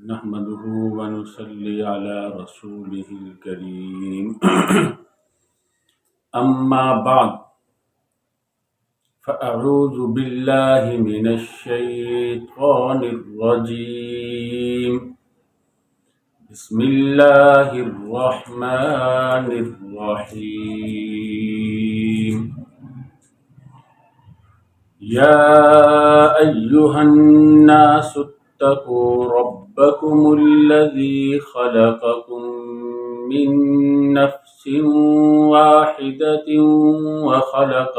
نحمده ونصلي على رسوله الكريم أما بعد فأعوذ بالله من الشيطان الرجيم بسم الله الرحمن الرحيم يا أيها الناس اتقوا ربكم الذي خلقكم من نفس واحدة وخلق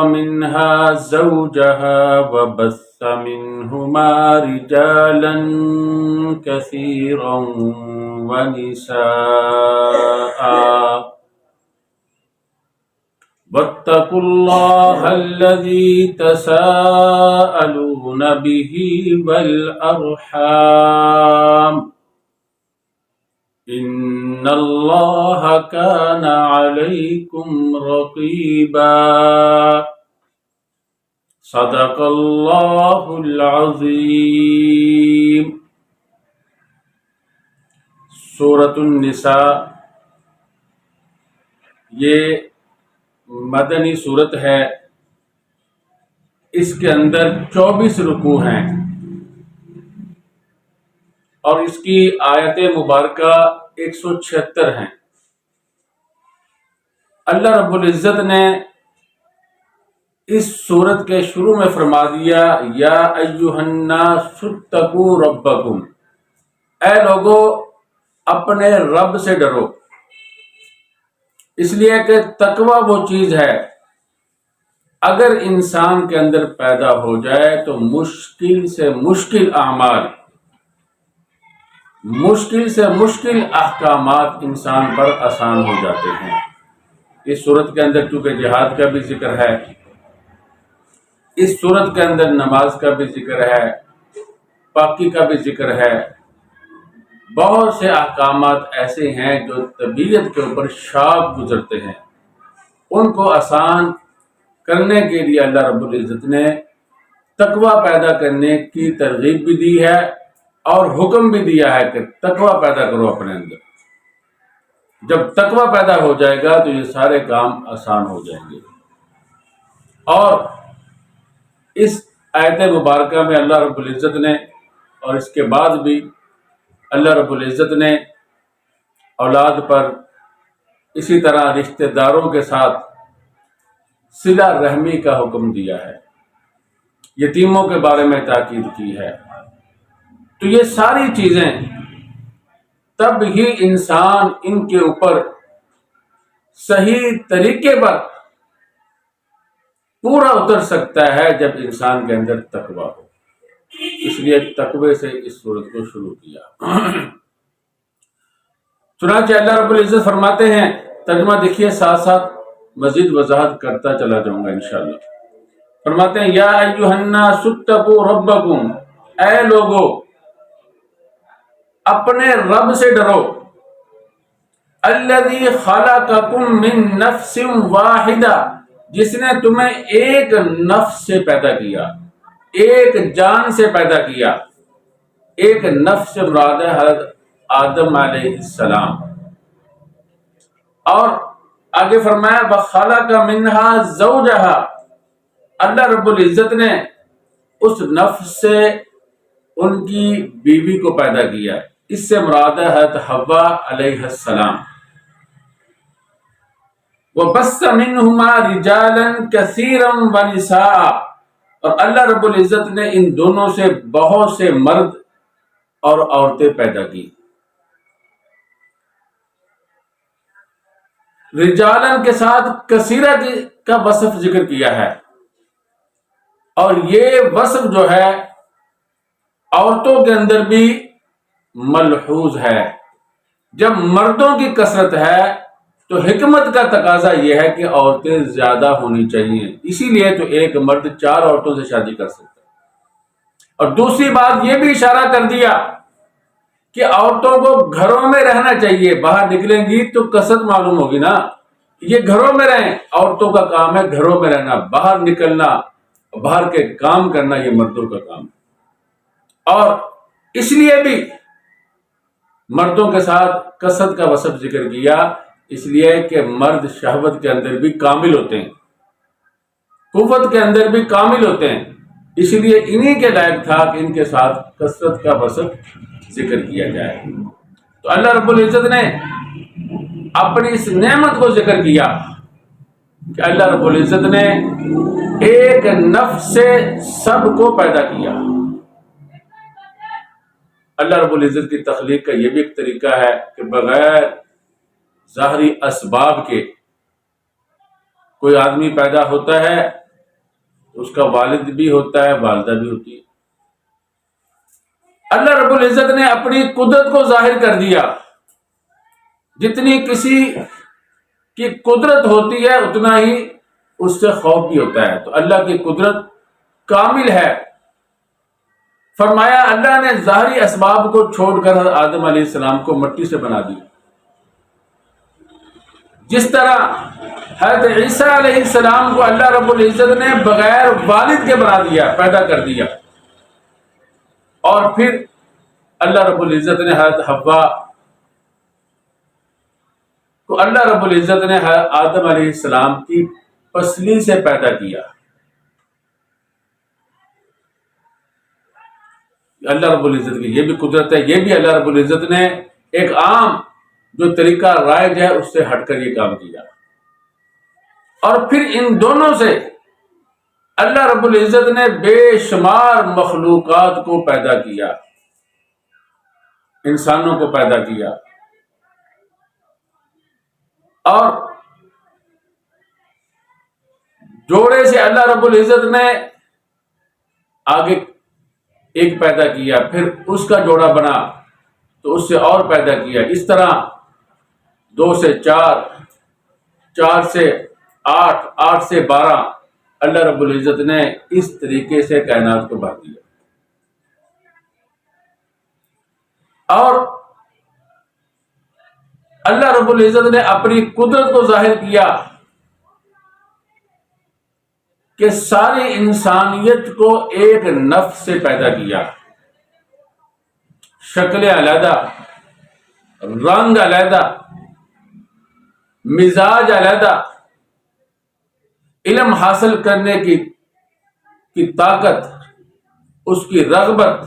منها زوجها وبث منهما رجالا كثيرا ونساء واتقوا الله الذي تساءلون به والأرحام إن الله كان عليكم رقيبا صدق الله العظيم۔ سورۃ النساء یہ مدنی صورت ہے، اس کے اندر 24 رکوع ہیں اور اس کی آیت مبارکہ 176 ہیں۔ اللہ رب العزت نے اس صورت کے شروع میں فرما دیا یا ایھا الناس اتقوا ربکم، اے لوگو اپنے رب سے ڈرو، اس لیے کہ تقوی وہ چیز ہے اگر انسان کے اندر پیدا ہو جائے تو مشکل سے مشکل اعمال، مشکل سے مشکل احکامات انسان پر آسان ہو جاتے ہیں۔ اس صورت کے اندر چونکہ جہاد کا بھی ذکر ہے، اس صورت کے اندر نماز کا بھی ذکر ہے، پاکی کا بھی ذکر ہے، بہت سے احکامات ایسے ہیں جو طبیعت کے اوپر شاق گزرتے ہیں، ان کو آسان کرنے کے لیے اللہ رب العزت نے تقوی پیدا کرنے کی ترغیب بھی دی ہے اور حکم بھی دیا ہے کہ تقوی پیدا کرو اپنے اندر۔ جب تقوی پیدا ہو جائے گا تو یہ سارے کام آسان ہو جائیں گے۔ اور اس آیت مبارکہ میں اللہ رب العزت نے اور اس کے بعد بھی اللہ رب العزت نے اولاد پر، اسی طرح رشتہ داروں کے ساتھ صلہ رحمی کا حکم دیا ہے، یتیموں کے بارے میں تاکید کی ہے۔ تو یہ ساری چیزیں تب ہی انسان ان کے اوپر صحیح طریقے پر پورا اتر سکتا ہے جب انسان کے اندر تقوی ہو، اس لیے تقوی سے اس صورت کو شروع کیا۔ چنانچہ اللہ رب العزت فرماتے ہیں، ترجمہ دیکھیے ساتھ ساتھ مزید وضاحت کرتا چلا جاؤں گا انشاءاللہ۔ فرماتے ہیں یا ایھا الناس اتقوا ربکم، اے لوگو اپنے رب سے ڈرو، الذی خلقکم من نفس واحدہ، جس نے تمہیں ایک نفس سے پیدا کیا، ایک جان سے پیدا کیا۔ ایک نفس سے مراد ہے حضرت آدم علیہ السلام، اور آگے فرمایا وَخَلَقَ مِنْهَا زَوْجَهَا، اللہ رب العزت نے اس نفس سے ان کی بیوی کو پیدا کیا، اس سے مراد ہے حضرت حوا علیہ السلام۔ وَبَثَّ مِنْهُمَا رِجَالًا كَثِيرًا وَنِسَاءً، اور اللہ رب العزت نے ان دونوں سے بہت سے مرد اور عورتیں پیدا کی۔ رجالن کے ساتھ کثیرہ کا وصف ذکر کیا ہے، اور یہ وصف جو ہے عورتوں کے اندر بھی ملحوظ ہے۔ جب مردوں کی کثرت ہے تو حکمت کا تقاضا یہ ہے کہ عورتیں زیادہ ہونی چاہیے، اسی لیے تو ایک مرد 4 عورتوں سے شادی کر سکتا ہے۔ اور دوسری بات یہ بھی اشارہ کر دیا کہ عورتوں کو گھروں میں رہنا چاہیے، باہر نکلیں گی تو کثرت معلوم ہوگی نا، یہ گھروں میں رہیں، عورتوں کا کام ہے گھروں میں رہنا، باہر نکلنا باہر کے کام کرنا یہ مردوں کا کام ہے۔ اور اس لیے بھی مردوں کے ساتھ کثرت کا وصف ذکر کیا، اس لیے کہ مرد شہوت کے اندر بھی کامل ہوتے ہیں، قوت کے اندر بھی کامل ہوتے ہیں، اس لیے انہی کے لائق تھا کہ ان کے ساتھ کثرت کا وصف ذکر کیا جائے۔ تو اللہ رب العزت نے اپنی اس نعمت کو ذکر کیا کہ اللہ رب العزت نے ایک نفس سے سب کو پیدا کیا۔ اللہ رب العزت کی تخلیق کا یہ بھی ایک طریقہ ہے کہ بغیر ظاہری اسباب کے کوئی آدمی پیدا ہوتا ہے، اس کا والد بھی ہوتا ہے، والدہ بھی ہوتی ہے۔ اللہ رب العزت نے اپنی قدرت کو ظاہر کر دیا، جتنی کسی کی قدرت ہوتی ہے اتنا ہی اس سے خوف بھی ہوتا ہے۔ تو اللہ کی قدرت کامل ہے۔ فرمایا اللہ نے ظاہری اسباب کو چھوڑ کر حضرت آدم علیہ السلام کو مٹی سے بنا دی، جس طرح حضرت عیسیٰ علیہ السلام کو اللہ رب العزت نے بغیر والد کے بنا دیا، پیدا کر دیا۔ اور پھر اللہ رب العزت نے حضرت حوا کو اللہ رب العزت نے حضرت آدم علیہ السلام کی پسلی سے پیدا کیا۔ اللہ رب العزت کی یہ بھی قدرت ہے، یہ بھی اللہ رب العزت نے ایک عام جو طریقہ رائج ہے اس سے ہٹ کر یہ کام کیا۔ اور پھر ان دونوں سے اللہ رب العزت نے بے شمار مخلوقات کو پیدا کیا، انسانوں کو پیدا کیا۔ اور جوڑے سے اللہ رب العزت نے آگے ایک پیدا کیا، پھر اس کا جوڑا بنا تو اس سے اور پیدا کیا، اس طرح 2 سے 4، 4 سے 8، 8 سے 12 اللہ رب العزت نے اس طریقے سے کائنات کو بھر دیا۔ اور اللہ رب العزت نے اپنی قدرت کو ظاہر کیا کہ ساری انسانیت کو ایک نفس سے پیدا کیا، شکل علیحدہ، رنگ علیحدہ، مزاج علیحدہ، علم حاصل کرنے کی طاقت، اس کی رغبت،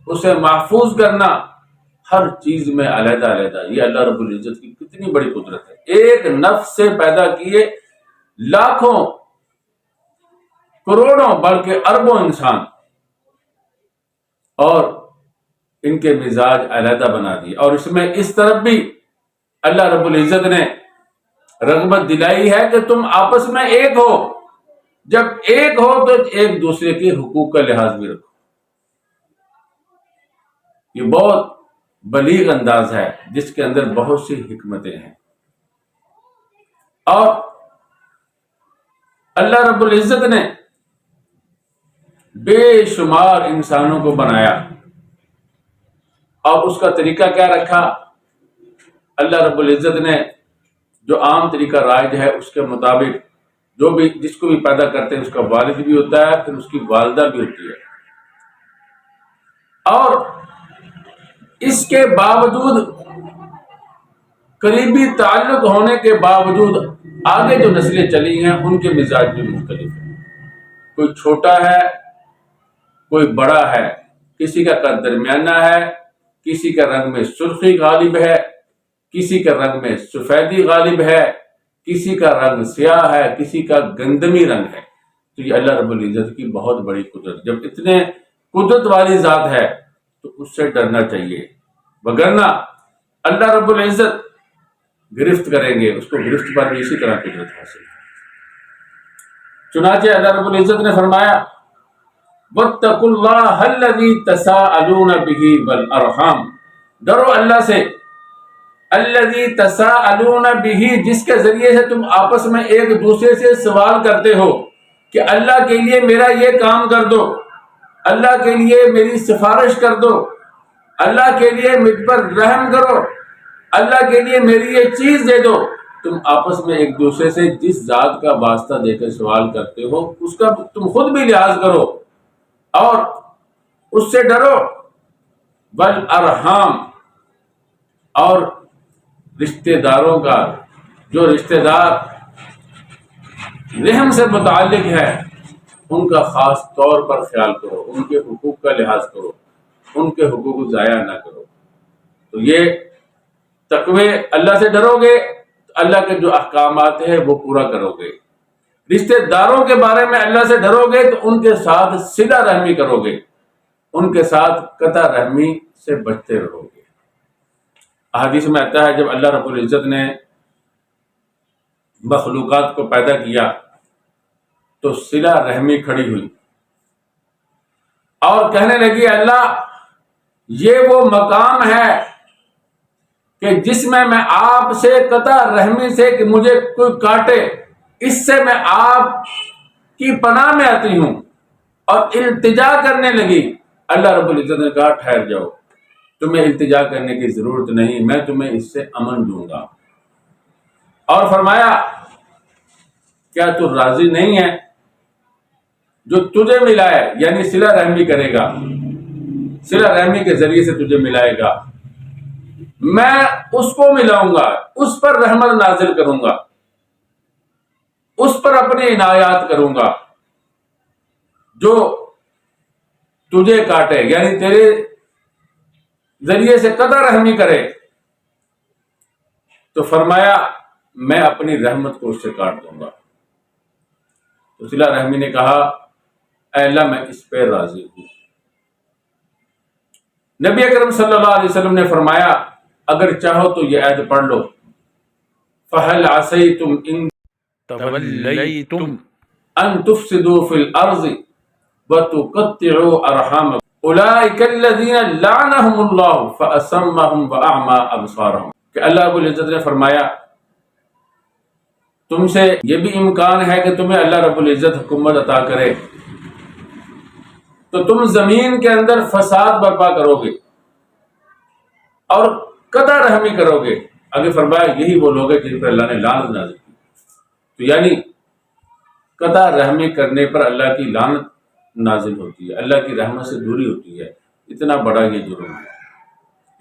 اسے محفوظ کرنا، ہر چیز میں علیحدہ علیحدہ۔ یہ اللہ رب العزت کی کتنی بڑی قدرت ہے۔ ایک نفس سے پیدا کیے لاکھوں، کروڑوں، بلکہ اربوں انسان، اور ان کے مزاج علیحدہ بنا دیے۔ اور اس میں اس طرف بھی اللہ رب العزت نے رغبت دلائی ہے کہ تم آپس میں ایک ہو، جب ایک ہو تو ایک دوسرے کے حقوق کا لحاظ بھی رکھو۔ یہ بہت بلیغ انداز ہے جس کے اندر بہت سی حکمتیں ہیں۔ اور اللہ رب العزت نے بے شمار انسانوں کو بنایا، اور اس کا طریقہ کیا رکھا؟ اللہ رب العزت نے جو عام طریقہ رائج ہے اس کے مطابق جو بھی جس کو بھی پیدا کرتے ہیں اس کا والد بھی ہوتا ہے، پھر اس کی والدہ بھی ہوتی ہے۔ اور اس کے باوجود، قریبی تعلق ہونے کے باوجود، آگے جو نسلیں چلی ہیں ان کے مزاج بھی مختلف ہیں۔ کوئی چھوٹا ہے، کوئی بڑا ہے، کسی کا قد درمیانہ ہے، کسی کا رنگ میں سرخی غالب ہے، کسی کا رنگ میں سفیدی غالب ہے، کسی کا رنگ سیاہ ہے، کسی کا گندمی رنگ ہے۔ تو یہ اللہ رب العزت کی بہت بڑی قدرت۔ جب اتنے قدرت والی ذات ہے تو اس سے ڈرنا چاہیے، وگرنہ اللہ رب العزت گرفت کریں گے، اس کو گرفت پر بھی اسی طرح قدرت حاصل ہے۔ چنانچہ اللہ رب العزت نے فرمایا وَاتَّقُوا اللَّهَ الَّذِي تَسَاءَلُونَ بِهِ وَالْأَرْحَامَ، ڈرو اللہ سے، الَّذِي تَسَاءَلُونَ بِهِ، جس کے ذریعے سے تم آپس میں ایک دوسرے سے سوال کرتے ہو کہ اللہ کے لیے میرا یہ کام کر دو، اللہ کے لیے میری سفارش کر دو، اللہ کے لیے مجھ پر رحم کرو، اللہ کے لیے میری یہ چیز دے دو۔ تم آپس میں ایک دوسرے سے جس ذات کا واسطہ دے کر سوال کرتے ہو اس کا تم خود بھی لحاظ کرو اور اس سے ڈرو. والارحام، اور رشتہ داروں کا، جو رشتہ دار رحم سے متعلق ہے ان کا خاص طور پر خیال کرو، ان کے حقوق کا لحاظ کرو، ان کے حقوق کو ضائع نہ کرو. تو یہ تقوی، اللہ سے ڈرو گے تو اللہ کے جو احکامات ہیں وہ پورا کرو گے. رشتہ داروں کے بارے میں اللہ سے ڈرو گے تو ان کے ساتھ صلہ رحمی کرو گے، ان کے ساتھ قطع رحمی سے بچتے رہو گے. احادیث میں آتا ہے جب اللہ رب العزت نے مخلوقات کو پیدا کیا تو صلہ رحمی کھڑی ہوئی اور کہنے لگی اللہ یہ وہ مقام ہے کہ جس میں آپ سے قطع رحمی سے کہ مجھے کوئی کاٹے اس سے میں آپ کی پناہ میں آتی ہوں. اور التجا کرنے لگی. اللہ رب العزت نے کہا ٹھہر جاؤ، تمہیں التجا کرنے کی ضرورت نہیں، میں تمہیں اس سے امن دوں گا. اور فرمایا کیا تو راضی نہیں ہے جو تجھے ملا ہے، یعنی صلہ رحمی کرے گا، صلہ رحمی کے ذریعے سے تجھے ملائے گا، میں اس کو ملاؤں گا، اس پر رحمت نازل کروں گا، اس پر اپنی عنایات کروں گا. جو تجھے کاٹے یعنی تیرے ذریعے سے قطع رحمی کرے تو فرمایا میں اپنی رحمت کو اس سے کاٹ دوں گا. تو صلہ رحمی نے کہا اے اللہ میں اس پہ راضی ہوں. نبی اکرم صلی اللہ علیہ وسلم نے فرمایا اگر چاہو تو یہ آیت پڑھ لو، فَهَلْ عَسَيْتُمْ إِن توليتم أَن تُفْسِدُوا فِي الْأَرْضِ وَتُقَطِّعُوا أَرْحَامَكُمْ أُولَٰئِكَ الَّذِينَ لَعَنَهُمُ اللَّهُ فَأَصَمَّهُمْ وَأَعْمَىٰ أَبْصَارَهُمْ. کہ اللہ رب العزت نے فرمایا تم سے یہ بھی امکان ہے کہ تمہیں اللہ رب العزت حکومت عطا کرے تو تم زمین کے اندر فساد برپا کرو گے اور قطع رحمی کرو گے. آگے فرمایا یہی وہ لوگ ہیں جن پر اللہ نے لعنت نازل کی. تو یعنی قطع رحمی کرنے پر اللہ کی لعنت نازل ہوتی ہے، اللہ کی رحمت سے دوری ہوتی ہے. اتنا بڑا یہ جرم ہے.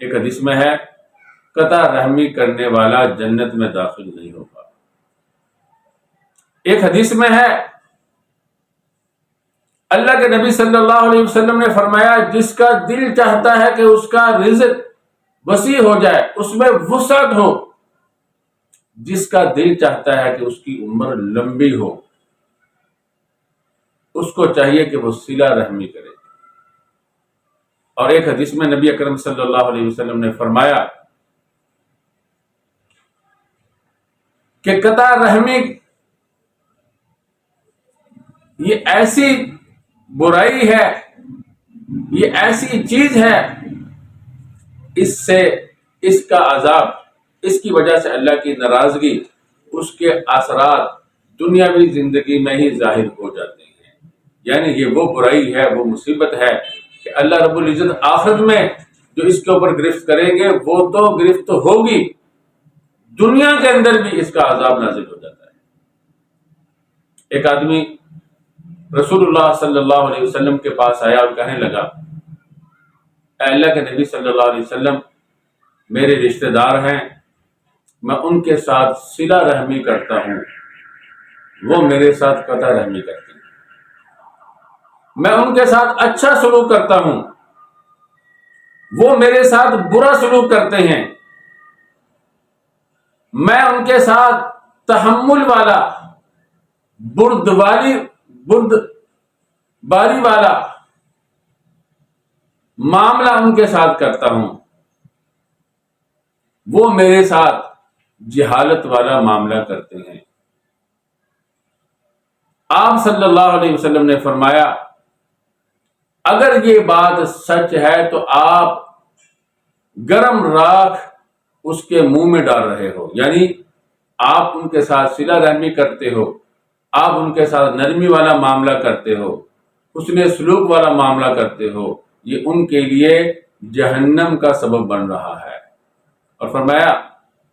ایک حدیث میں ہے قطع رحمی کرنے والا جنت میں داخل نہیں ہوگا. ایک حدیث میں ہے اللہ کے نبی صلی اللہ علیہ وسلم نے فرمایا جس کا دل چاہتا ہے کہ اس کا رزق وسیع ہو جائے، اس میں وسعت ہو، جس کا دل چاہتا ہے کہ اس کی عمر لمبی ہو، اس کو چاہیے کہ وہ صلہ رحمی کرے. اور ایک حدیث میں نبی اکرم صلی اللہ علیہ وسلم نے فرمایا کہ قطع رحمی یہ ایسی برائی ہے، یہ ایسی چیز ہے، اس سے اس کا عذاب، اس کی وجہ سے اللہ کی ناراضگی، اس کے اثرات دنیاوی زندگی میں ہی ظاہر ہو جاتے ہیں. یعنی یہ وہ برائی ہے، وہ مصیبت ہے کہ اللہ رب العزت آخرت میں جو اس کے اوپر گرفت کریں گے وہ تو گرفت ہوگی، دنیا کے اندر بھی اس کا عذاب نازل ہو جاتا ہے. ایک آدمی رسول اللہ صلی اللہ علیہ وسلم کے پاس آیا اور کہنے لگا اے اللہ کے نبی صلی اللہ علیہ وسلم میرے رشتہ دار ہیں، میں ان کے ساتھ صلہ رحمی کرتا ہوں، وہ میرے ساتھ قطع رحمی کرتے ہیں، میں ان کے ساتھ اچھا سلوک کرتا ہوں، وہ میرے ساتھ برا سلوک کرتے ہیں، میں ان کے ساتھ تحمل والا، بردباری والا معاملہ ان کے ساتھ کرتا ہوں، وہ میرے ساتھ جہالت والا معاملہ کرتے ہیں. آپ صلی اللہ علیہ وسلم نے فرمایا اگر یہ بات سچ ہے تو آپ گرم راکھ اس کے منہ میں ڈال رہے ہو، یعنی آپ ان کے ساتھ صلہ رحمی کرتے ہو، آپ ان کے ساتھ نرمی والا معاملہ کرتے ہو، حسن سلوک والا معاملہ کرتے ہو، یہ ان کے لیے جہنم کا سبب بن رہا ہے. اور فرمایا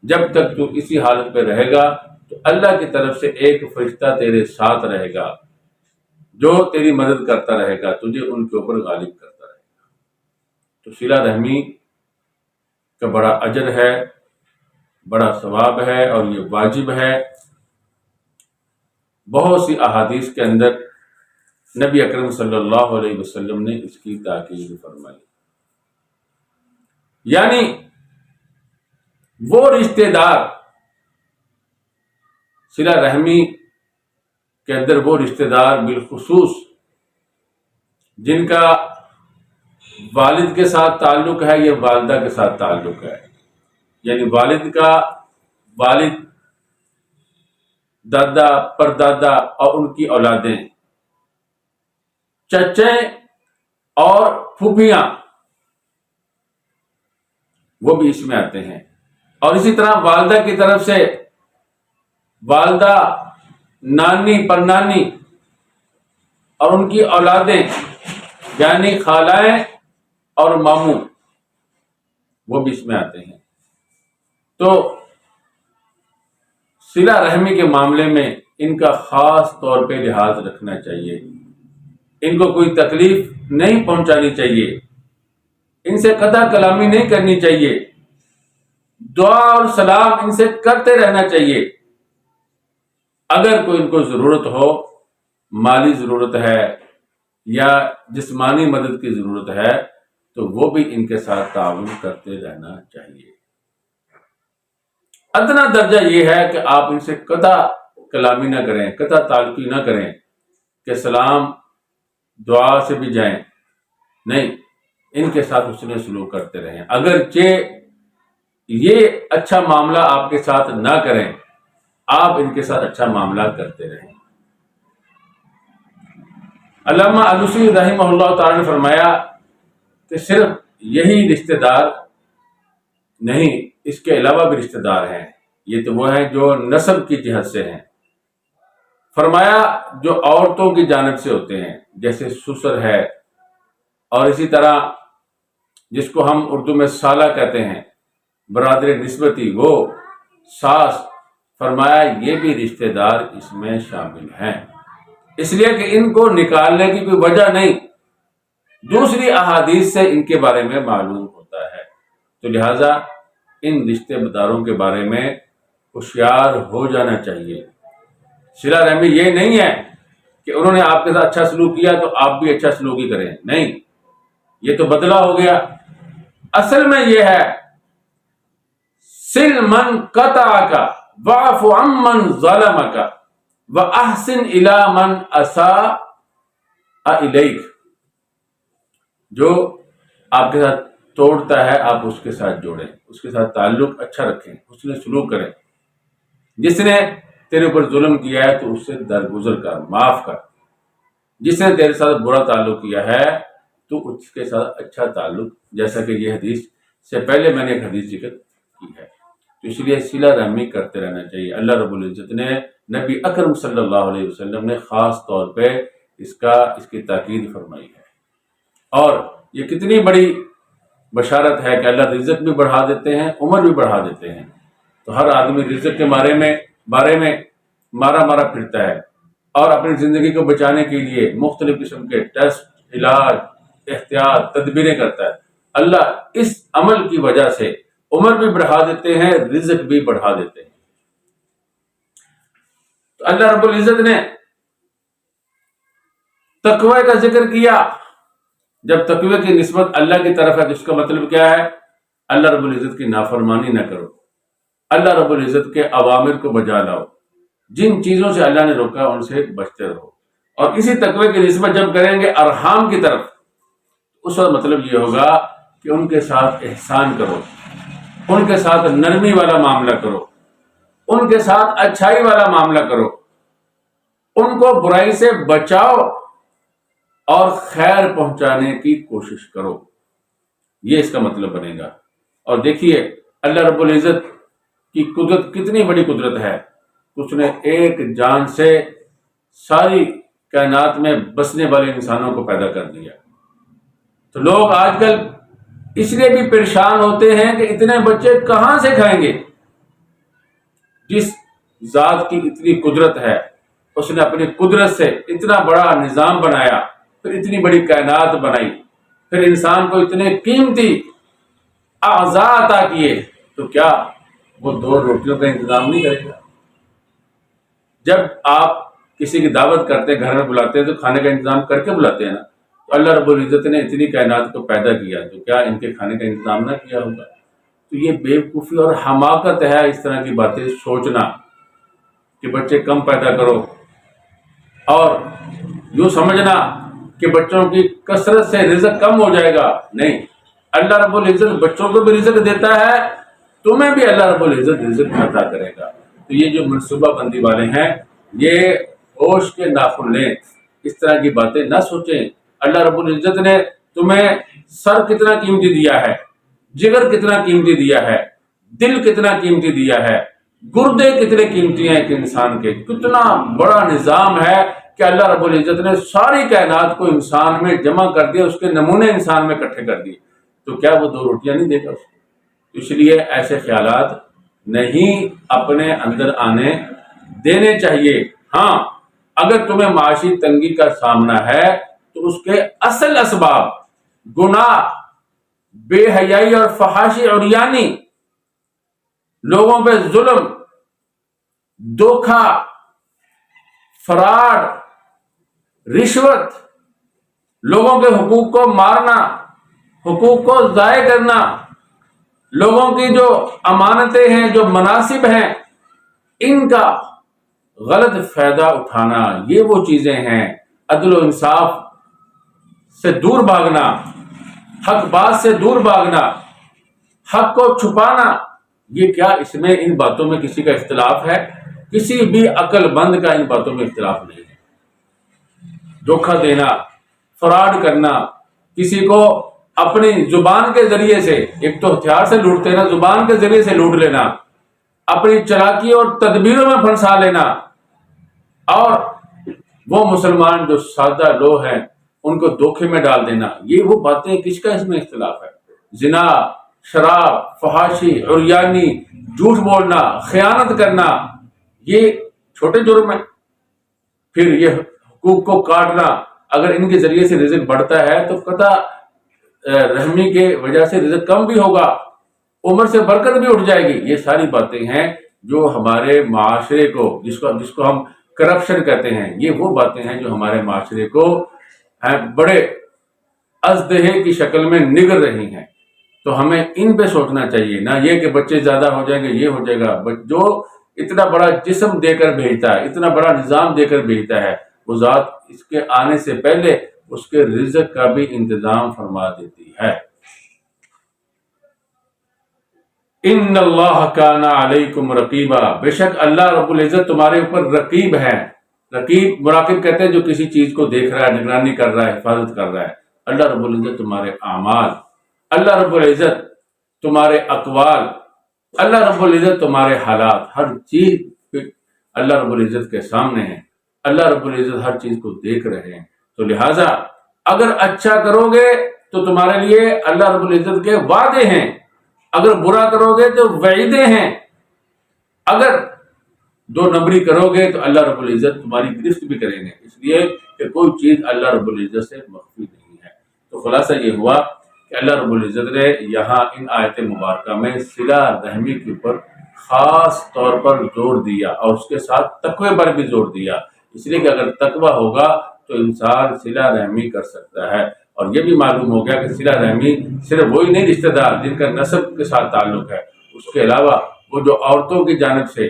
جب تک تو اسی حالت پہ رہے گا تو اللہ کی طرف سے ایک فرشتہ تیرے ساتھ رہے گا جو تیری مدد کرتا رہے گا، تجھے ان کے اوپر غالب کرتا رہے گا۔ تو صلہ رحمی کا بڑا اجر ہے، بڑا ثواب ہے، اور یہ واجب ہے۔ بہت سی احادیث کے اندر نبی اکرم صلی اللہ علیہ وسلم نے اس کی تاکید فرمائی۔ یعنی وہ رشتہ دار، صلہ رحمی کے اندر وہ رشتہ دار بالخصوص جن کا والد کے ساتھ تعلق ہے یا والدہ کے ساتھ تعلق ہے، یعنی والد کا والد، دادا، پردادا اور ان کی اولادیں، چچے اور پھوپھیاں، وہ بھی اس میں آتے ہیں۔ اور اسی طرح والدہ کی طرف سے والدہ، نانی، پرنانی اور ان کی اولادیں، یعنی خالائیں اور ماموں، وہ بھی اس میں آتے ہیں۔ تو صلہ رحمی کے معاملے میں ان کا خاص طور پہ لحاظ رکھنا چاہیے، ان کو کوئی تکلیف نہیں پہنچانی چاہیے، ان سے قطع کلامی نہیں کرنی چاہیے، دعا اور سلام ان سے کرتے رہنا چاہیے۔ اگر کوئی ان کو ضرورت ہو، مالی ضرورت ہے یا جسمانی مدد کی ضرورت ہے، تو وہ بھی ان کے ساتھ تعاون کرتے رہنا چاہیے۔ ادنا درجہ یہ ہے کہ آپ ان سے قطع کلامی نہ کریں، قطع تعلقی نہ کریں کہ سلام دعا سے بھی جائیں، نہیں، ان کے ساتھ حسن سلوک کرتے رہیں۔ اگرچہ یہ اچھا معاملہ آپ کے ساتھ نہ کریں، آپ ان کے ساتھ اچھا معاملہ کرتے رہیں۔ علامہ علوسی رحمہ اللہ تعالی نے فرمایا کہ صرف یہی رشتہ دار نہیں، اس کے علاوہ بھی رشتہ دار ہیں۔ یہ تو وہ ہیں جو نسب کی جہت سے ہیں۔ فرمایا جو عورتوں کی جانب سے ہوتے ہیں، جیسے سسر ہے، اور اسی طرح جس کو ہم اردو میں سالہ کہتے ہیں، برادر نسبتی، وہ ساس، فرمایا یہ بھی رشتہ دار اس میں شامل ہیں، اس لیے کہ ان کو نکالنے کی کوئی وجہ نہیں، دوسری احادیث سے ان کے بارے میں معلوم ہوتا ہے۔ تو لہٰذا ان رشتہ داروں کے بارے میں ہوشیار ہو جانا چاہیے۔ صلہ رحمی یہ نہیں ہے کہ انہوں نے آپ کے ساتھ اچھا سلوک کیا تو آپ بھی اچھا سلوک ہی کریں، نہیں، یہ تو بدلہ ہو گیا۔ اصل میں یہ ہے سل من قطعک واعف عمن ظلمک واحسن الی من اساء الیک۔ جو آپ کے ساتھ توڑتا ہے آپ اس کے ساتھ جوڑیں، اس کے ساتھ تعلق اچھا رکھیں، اس نے سلوک کریں۔ جس نے تیرے اوپر ظلم کیا ہے تو اس سے درگزر کر، معاف کر۔ جس نے تیرے ساتھ برا تعلق کیا ہے تو اس کے ساتھ اچھا تعلق، جیسا کہ یہ حدیث سے پہلے میں نے ایک حدیث ذکر کی ہے۔ تو اس لیے صلہ رحمی کرتے رہنا چاہیے۔ اللہ رب العزت نے، نبی اکرم صلی اللہ علیہ وسلم نے خاص طور پہ اس کی تاکید فرمائی ہے۔ اور یہ کتنی بڑی بشارت ہے کہ اللہ رزق بھی بڑھا دیتے ہیں، عمر بھی بڑھا دیتے ہیں۔ تو ہر آدمی رزق کے بارے میں مارا پھرتا ہے، اور اپنی زندگی کو بچانے کے لیے مختلف قسم کے ٹیسٹ، علاج، احتیاط، تدبیریں کرتا ہے۔ اللہ اس عمل کی وجہ سے عمر بھی بڑھا دیتے ہیں، رزق بھی بڑھا دیتے ہیں۔ تو اللہ رب العزت نے تقوی کا ذکر کیا۔ جب تقوی کی نسبت اللہ کی طرف ہے تو اس کا مطلب کیا ہے؟ اللہ رب العزت کی نافرمانی نہ کرو، اللہ رب العزت کے اوامر کو بجا لاؤ، جن چیزوں سے اللہ نے روکا ان سے بچتے رہو۔ اور اسی تقوی کی نسبت جب کریں گے ارحام کی طرف، اس وقت مطلب یہ ہوگا کہ ان کے ساتھ احسان کرو، ان کے ساتھ نرمی والا معاملہ کرو، ان کے ساتھ اچھائی والا معاملہ کرو، ان کو برائی سے بچاؤ اور خیر پہنچانے کی کوشش کرو۔ یہ اس کا مطلب بنے گا۔ اور دیکھیے اللہ رب العزت کی قدرت کتنی بڑی قدرت ہے، اس نے ایک جان سے ساری کائنات میں بسنے والے انسانوں کو پیدا کر دیا۔ تو لوگ آج کل اس لیے بھی پریشان ہوتے ہیں کہ اتنے بچے کہاں سے کھائیں گے، جس ذات کی اتنی قدرت ہے، اس نے اپنی قدرت سے اتنا بڑا نظام بنایا، پھر اتنی بڑی کائنات بنائی، پھر انسان کو اتنے قیمتی اعضاء عطا کیے، تو کیا وہ 2 روٹیوں کا انتظام نہیں کرے گا؟ جب آپ کسی کی دعوت کرتے ہیں، گھر میں بلاتے ہیں، تو کھانے کا انتظام کر کے بلاتے ہیں نا۔ تو اللہ رب العزت نے اتنی کائنات کو پیدا کیا، تو کیا ان کے کھانے کا انتظام نہ کیا ہوگا؟ تو یہ بیوقوفی اور حماقت ہے اس طرح کی باتیں سوچنا کہ بچے کم پیدا کرو، اور یوں سمجھنا کہ بچوں کی کثرت سے رزق کم ہو جائے گا۔ نہیں، اللہ رب العزت بچوں کو بھی رزق دیتا ہے، تمہیں بھی اللہ رب العزت رزق عطا کرے گا۔ تو یہ جو منصوبہ بندی والے ہیں، یہ ہوش کے ناخن لیں، اس طرح کی باتیں نہ سوچیں۔ اللہ رب العزت نے تمہیں سر کتنا قیمتی دیا ہے، جگر کتنا قیمتی دیا ہے، دل کتنا قیمتی دیا ہے، گردے کتنے قیمتی ہیں ایک انسان کے، کتنا بڑا نظام ہے کہ اللہ رب العزت نے ساری کائنات کو انسان میں جمع کر دیا، اس کے نمونے انسان میں اکٹھے کر دیے، تو کیا وہ 2 روٹیاں نہیں دے گا اس کو؟ اس لیے ایسے خیالات نہیں اپنے اندر آنے دینے چاہیے۔ ہاں، اگر تمہیں معاشی تنگی کا سامنا ہے تو اس کے اصل اسباب گناہ، بے حیائی اور فحاشی عریانی، لوگوں پہ ظلم، دھوکہ، فراڈ، رشوت، لوگوں کے حقوق کو مارنا، حقوق کو ضائع کرنا، لوگوں کی جو امانتیں ہیں، جو مناصب ہیں، ان کا غلط فائدہ اٹھانا، یہ وہ چیزیں ہیں۔ عدل و انصاف سے دور بھاگنا، حق بات سے دور بھاگنا، حق کو چھپانا، یہ کیا اس میں ان باتوں میں کسی کا اختلاف ہے؟ کسی بھی عقل مند کا ان باتوں میں اختلاف نہیں ہے۔ دھوکہ دینا، فراڈ کرنا، کسی کو اپنی زبان کے ذریعے سے، ایک تو ہتھیار سے لوٹتے نا، زبان کے ذریعے سے لوٹ لینا، اپنی چالاکی اور تدبیروں میں پھنسا لینا، اور وہ مسلمان جو سادہ لوگ ہیں ان کو دھوکے میں ڈال دینا، یہ وہ باتیں، کس کا اس میں اختلاف ہے؟ زنا، شراب، فحاشی، عریانی، جھوٹ بولنا، خیانت کرنا، یہ چھوٹے جرم ہیں۔ پھر یہ حقوق کو کاٹنا، اگر ان کے ذریعے سے رزق بڑھتا ہے تو قطع رحمی کے وجہ سے رزق کم بھی ہوگا، عمر سے برکت بھی اٹھ جائے گی۔ یہ ساری باتیں ہیں جو ہمارے معاشرے کو، جس کو ہم کرپشن کہتے ہیں، یہ وہ باتیں ہیں جو ہمارے معاشرے کو بڑے ازدہے کی شکل میں نگل رہی ہیں۔ تو ہمیں ان پہ سوچنا چاہیے، نہ یہ کہ بچے زیادہ ہو جائیں گے، یہ ہو جائے گا۔ جو اتنا بڑا جسم دے کر بھیجتا ہے، اتنا بڑا نظام دے کر بھیجتا ہے، وہ ذات اس کے آنے سے پہلے اس کے رزق کا بھی انتظام فرما دیتی ہے۔ ان اللہ کان علیکم رقیبا، بے شک اللہ رب العزت تمہارے اوپر رقیب ہے۔ رقیب، مراقب کہتے ہیں جو کسی چیز کو دیکھ رہا ہے، نگرانی کر رہا ہے، حفاظت کر رہا ہے۔ اللہ رب العزت تمہارے اعمال، اللہ رب العزت تمہارے اقوال، اللہ رب العزت تمہارے حالات، ہر چیز اللہ رب العزت کے سامنے ہے۔ اللہ رب العزت ہر چیز کو دیکھ رہے ہیں، تو لہٰذا اگر اچھا کرو گے تو تمہارے لیے اللہ رب العزت کے وعدے ہیں، اگر برا کرو گے تو وعیدیں ہیں، اگر 2 نمبری کرو گے تو اللہ رب العزت تمہاری گرفت بھی کریں گے، اس لیے کہ کوئی چیز اللہ رب العزت سے مخفی نہیں ہے۔ تو خلاصہ یہ ہوا کہ اللہ رب العزت نے یہاں ان آیت مبارکہ میں صلہ رحمی کے اوپر خاص طور پر زور دیا، اور اس کے ساتھ تقوی پر بھی زور دیا، اس لیے کہ اگر تقوی ہوگا تو انسان صلہ رحمی کر سکتا ہے۔ اور یہ بھی معلوم ہو گیا کہ صلہ رحمی صرف وہی نہیں رشتہ دار جن کا نسب کے ساتھ تعلق ہے، اس کے علاوہ وہ جو عورتوں کی جانب سے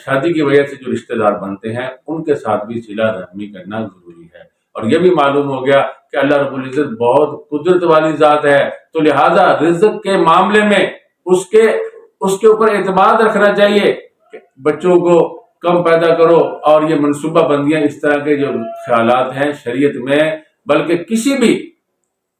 شادی کی وجہ سے جو رشتہ دار بنتے ہیں، ان کے ساتھ بھی صلہ رحمی کرنا ضروری ہے۔ اور یہ بھی معلوم ہو گیا کہ اللہ رب العزت بہت قدرت والی ذات ہے، تو لہٰذا رزق کے معاملے میں اس کے اوپر اعتماد رکھنا چاہیے کہ بچوں کو کم پیدا کرو، اور یہ منصوبہ بندیاں، اس طرح کے جو خیالات ہیں شریعت میں، بلکہ کسی بھی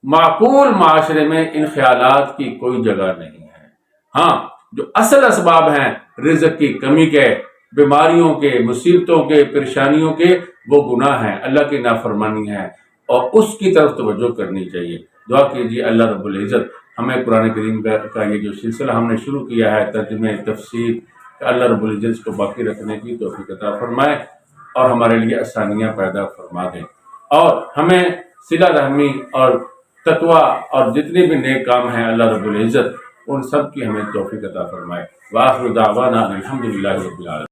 معقول معاشرے میں ان خیالات کی کوئی جگہ نہیں ہے۔ ہاں، جو اصل اسباب ہیں رزق کی کمی کے، بیماریوں کے، مصیبتوں کے، پریشانیوں کے، وہ گناہ ہیں، اللہ کی نافرمانی ہے، اور اس کی طرف توجہ کرنی چاہیے۔ دعا کیجیے اللہ رب العزت ہمیں قرآن کریم کا یہ جو سلسلہ ہم نے شروع کیا ہے، ترجمہ، تفسیر، کہ اللہ رب العزت اس کو باقی رکھنے کی توفیق عطا فرمائے اور ہمارے لیے آسانیاں پیدا فرما دیں، اور ہمیں صلہ رحمی اور تقویٰ اور جتنے بھی نیک کام ہیں اللہ رب العزت ان سب کی ہمیں توفیق عطا فرمائے۔ وآخر دعوانا الحمدللہ رب العالمین۔